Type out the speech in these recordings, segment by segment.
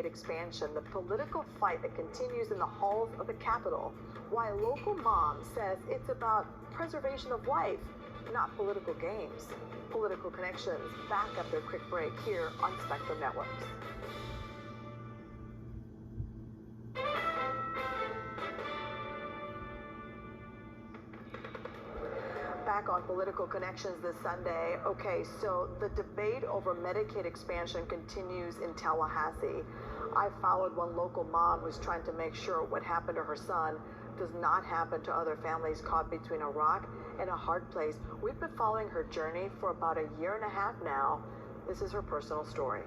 expansion, the political fight that continues in the halls of the Capitol, while local mom says it's about preservation of life, not political games. Political Connections back after a quick break here on Spectrum Networks. Back on Political Connections this Sunday. Okay, so the debate over Medicaid expansion continues in Tallahassee. I followed one local mom who's trying to make sure what happened to her son does not happen to other families caught between a rock and a hard place. We've been following her journey for about a year and a half now. This is her personal story.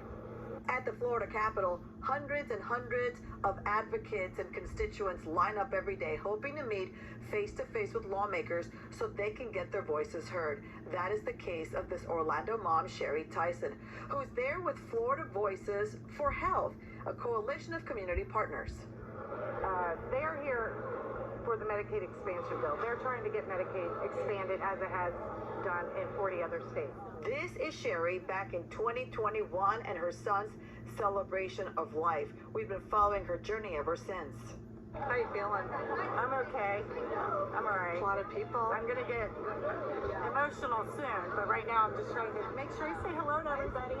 At the Florida Capitol, hundreds and hundreds of advocates and constituents line up every day hoping to meet face-to-face with lawmakers so they can get their voices heard. That is the case of this Orlando mom, Sherri Tyson, who's there with Florida Voices for Health, a coalition of community partners. They're here for the Medicaid expansion bill. They're trying to get Medicaid expanded as it has done in 40 other states. This is Sherri back in 2021 and her son's celebration of life. We've been following her journey ever since. How you feeling? I'm okay. I'm all right. A lot of people. I'm going to get emotional soon, but right now I'm just trying to make sure I say hello to everybody.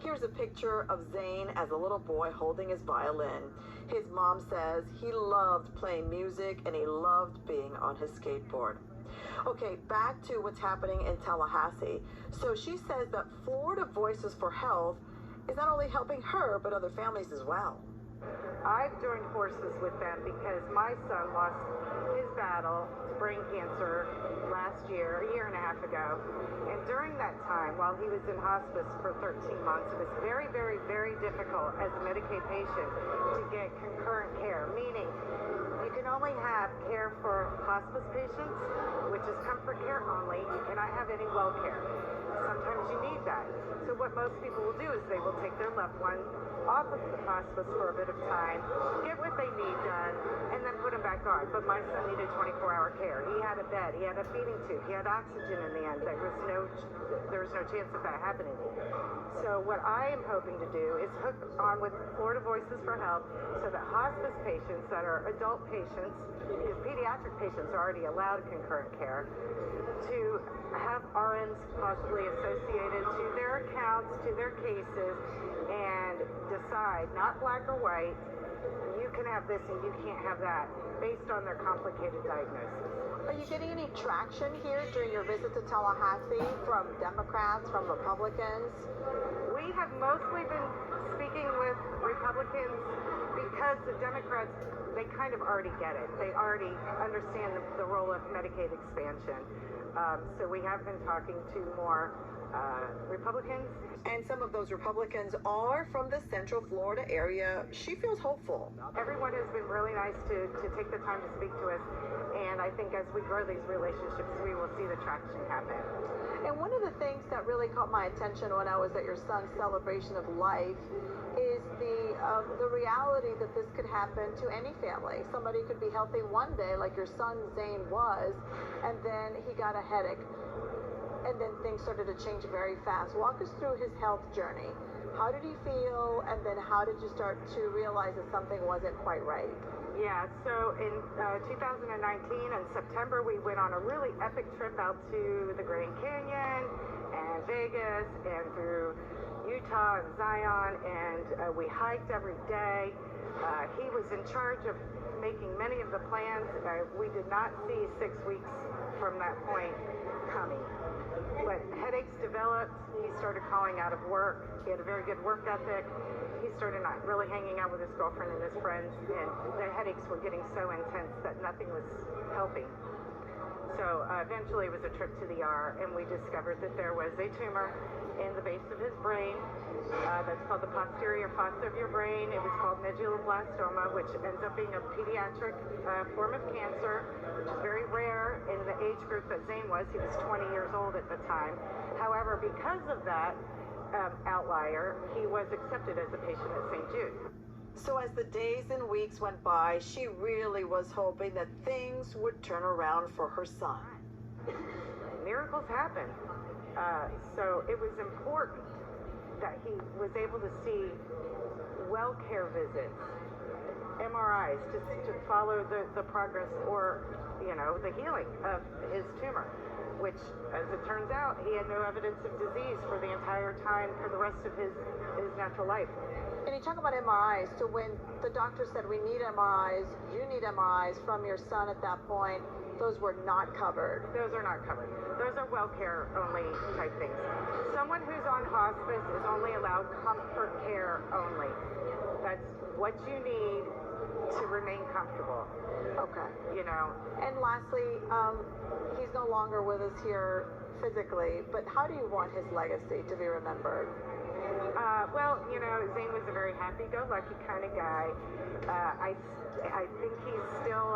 Here's a picture of Zane as a little boy holding his violin. His mom says he loved playing music and he loved being on his skateboard. Okay, back to what's happening in Tallahassee. So she says that Florida Voices for Health is not only helping her, but other families as well. I've joined forces with them because my son lost his battle to brain cancer last year, a year and a half ago. And during that time, while he was in hospice for 13 months, it was very, very, very difficult as a Medicaid patient to get concurrent care, meaning you can only have care for hospice patients, which is comfort care only. You cannot have any well care. Sometimes you need that. So what most people will do is they will take their loved one off of the hospice for a bit of time, get what they need done, and then put them back on. But my son needed 24-hour care. He had a bed, he had a feeding tube, he had oxygen in the end. There was no chance of that happening. So what I am hoping to do is hook on with Florida Voices for Health so that hospice patients that are adult patients, because pediatric patients are already allowed concurrent care, to have RNs possibly associated to their accounts, to their cases, and decide, not black or white, you can have this and you can't have that, based on their complicated diagnosis. Are you getting any traction here during your visit to Tallahassee from Democrats, from Republicans? We have mostly been speaking with Republicans because the Democrats, they kind of already get it. They already understand the role of Medicaid expansion. So we have been talking to more Republicans. And some of those Republicans are from the Central Florida area. She feels hopeful. Everyone has been really nice to take the time to speak to us. And I think as we grow these relationships, we will see the traction happen. And one of the things that really caught my attention when I was at your son's celebration of life is the reality that this could happen to any family. Somebody could be healthy one day, like your son Zane was, and then he got a headache. And then things started to change very fast. Walk us through his health journey. How did he feel? And then how did you start to realize that something wasn't quite right? Yeah, so in 2019, in September, we went on a really epic trip out to the Grand Canyon and Vegas and through Utah and Zion, and we hiked every day. He was in charge of making many of the plans. We did not see 6 weeks from that point coming. But headaches developed. He started calling out of work. He had a very good work ethic. He started not really hanging out with his girlfriend and his friends, and the headaches were getting so intense that nothing was helping. So eventually it was a trip to the ER, and we discovered that there was a tumor in the base of his brain. That's called the posterior fossa of your brain. It was called medulloblastoma, which ends up being a pediatric form of cancer, which is very rare in the age group that Zane was. He was 20 years old at the time. However, because of that outlier, he was accepted as a patient at St. Jude. So as the days and weeks went by, she really was hoping that things would turn around for her son. Miracles happen. So it was important that he was able to see well care visits, MRIs to follow the progress or, the healing of his tumor, which, as it turns out, he had no evidence of disease for the entire time for the rest of his natural life. And you talk about MRIs, so when the doctor said we need MRIs, you need MRIs from your son at that point, those were not covered. Those are not covered. Those are well care only type things. Someone who's on hospice is only allowed comfort care only. That's what you need to remain comfortable. Okay. And lastly, he's no longer with us here physically, but how do you want his legacy to be remembered? Zane was a very happy-go-lucky kind of guy. I think he's still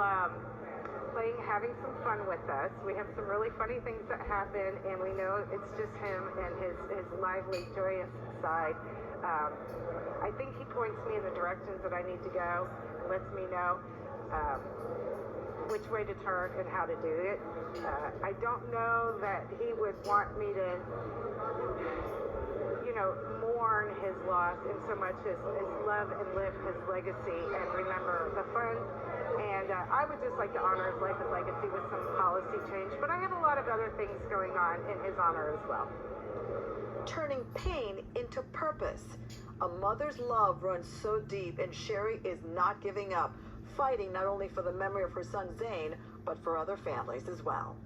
having some fun with us. We have some really funny things that happen, and we know it's just him and his lively, joyous side. I think he points me in the directions that I need to go and lets me know which way to turn and how to do it. I don't know that he would want me to, mourn his loss in so much as love and live his legacy and remember the fun. And I would just like to honor his life and legacy with some policy change. But I have a lot of other things going on in his honor as well. Turning pain into purpose. A mother's love runs so deep, and Sherri is not giving up, fighting not only for the memory of her son Zane, but for other families as well.